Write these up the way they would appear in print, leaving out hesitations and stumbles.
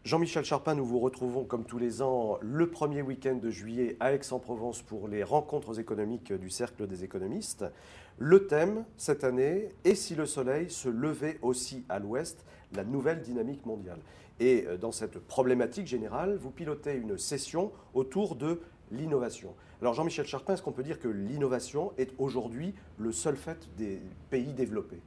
Jean-Michel Charpin, nous vous retrouvons comme tous les ans le premier week-end de juillet à Aix-en-Provence pour les rencontres économiques du Cercle des économistes. Le thème cette année est si le soleil se levait aussi à l'ouest, la nouvelle dynamique mondiale. Et dans cette problématique générale, vous pilotez une session autour de l'innovation. Alors Jean-Michel Charpin, est-ce qu'on peut dire que l'innovation est aujourd'hui le seul fait des pays développés ?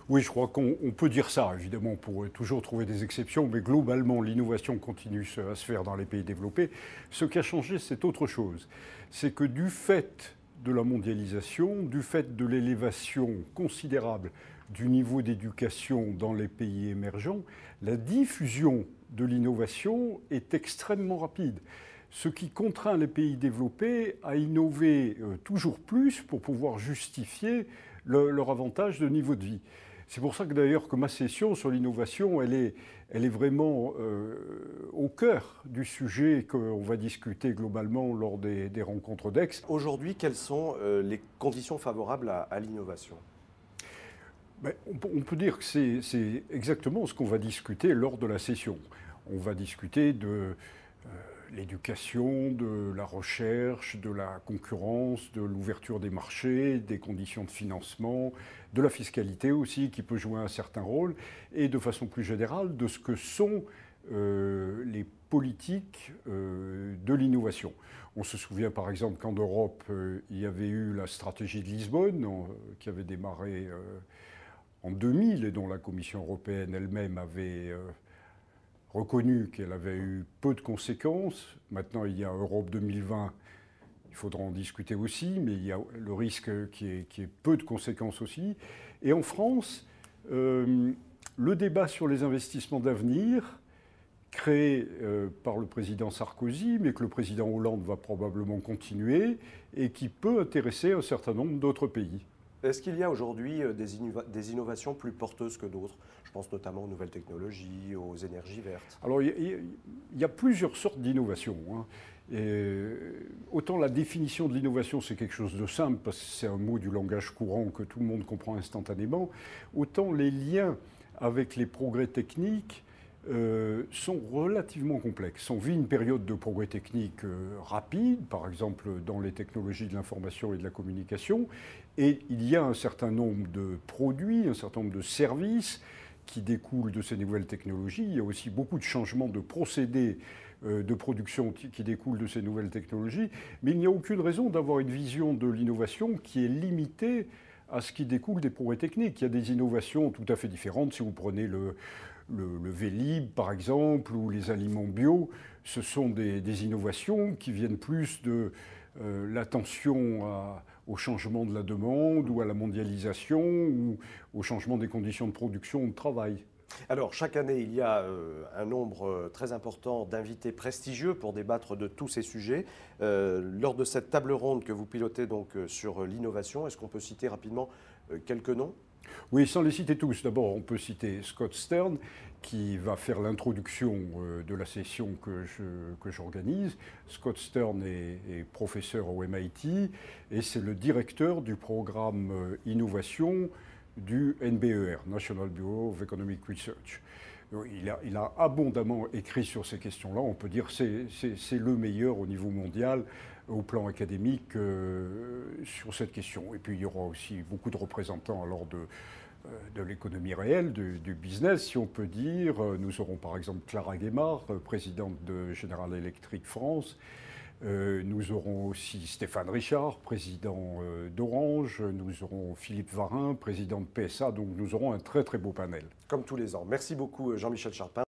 Oui, je crois qu'on peut dire ça. Évidemment, on pourrait toujours trouver des exceptions, mais globalement, l'innovation continue à se faire dans les pays développés. Ce qui a changé, c'est autre chose. C'est que du fait de la mondialisation, du fait de l'élévation considérable du niveau d'éducation dans les pays émergents, la diffusion de l'innovation est extrêmement rapide. Ce qui contraint les pays développés à innover toujours plus pour pouvoir justifier leur avantage de niveau de vie. C'est pour ça que d'ailleurs que ma session sur l'innovation, elle est vraiment au cœur du sujet qu'on va discuter globalement lors des rencontres d'Aix. Aujourd'hui, quelles sont les conditions favorables à l'innovation ? Ben, on peut dire que c'est exactement ce qu'on va discuter lors de la session. On va discuter de l'éducation, de la recherche, de la concurrence, de l'ouverture des marchés, des conditions de financement, de la fiscalité aussi qui peut jouer un certain rôle, et de façon plus générale de ce que sont les politiques de l'innovation. On se souvient par exemple qu'en Europe, il y avait eu la stratégie de Lisbonne qui avait démarré en 2000 et dont la Commission européenne elle-même avait reconnu qu'elle avait eu peu de conséquences. Maintenant, il y a Europe 2020, il faudra en discuter aussi, mais il y a le risque qui est peu de conséquences aussi. Et en France, le débat sur les investissements d'avenir, créé par le président Sarkozy, mais que le président Hollande va probablement continuer, et qui peut intéresser un certain nombre d'autres pays. Est-ce qu'il y a aujourd'hui des innovations plus porteuses que d'autres ? Je pense notamment aux nouvelles technologies, aux énergies vertes. Alors, il y a plusieurs sortes d'innovations, hein. Autant la définition de l'innovation, c'est quelque chose de simple, parce que c'est un mot du langage courant que tout le monde comprend instantanément, autant les liens avec les progrès techniques sont relativement complexes. On vit une période de progrès techniques rapide, par exemple dans les technologies de l'information et de la communication, et il y a un certain nombre de produits, un certain nombre de services qui découlent de ces nouvelles technologies. Il y a aussi beaucoup de changements de procédés de production qui découlent de ces nouvelles technologies, mais il n'y a aucune raison d'avoir une vision de l'innovation qui est limitée à ce qui découle des progrès techniques. Il y a des innovations tout à fait différentes. Si vous prenez le Vélib, par exemple, ou les aliments bio, ce sont des innovations qui viennent plus de l'attention au changement de la demande ou à la mondialisation ou au changement des conditions de production ou de travail. Alors, chaque année, il y a un nombre très important d'invités prestigieux pour débattre de tous ces sujets. Lors de cette table ronde que vous pilotez donc sur l'innovation, est-ce qu'on peut citer rapidement quelques noms ? Oui, sans les citer tous. D'abord, on peut citer Scott Stern, qui va faire l'introduction de la session que j'organise. Scott Stern est professeur au MIT et c'est le directeur du programme innovation du NBER, National Bureau of Economic Research. Il a abondamment écrit sur ces questions-là. On peut dire que c'est le meilleur au niveau mondial, au plan académique, sur cette question. Et puis il y aura aussi beaucoup de représentants alors de l'économie réelle, du business, si on peut dire. Nous aurons par exemple Clara Guémard, présidente de General Electric France. Nous aurons aussi Stéphane Richard, président d'Orange. Nous aurons Philippe Varin, président de PSA. Donc nous aurons un très très beau panel. Comme tous les ans. Merci beaucoup Jean-Michel Charpin.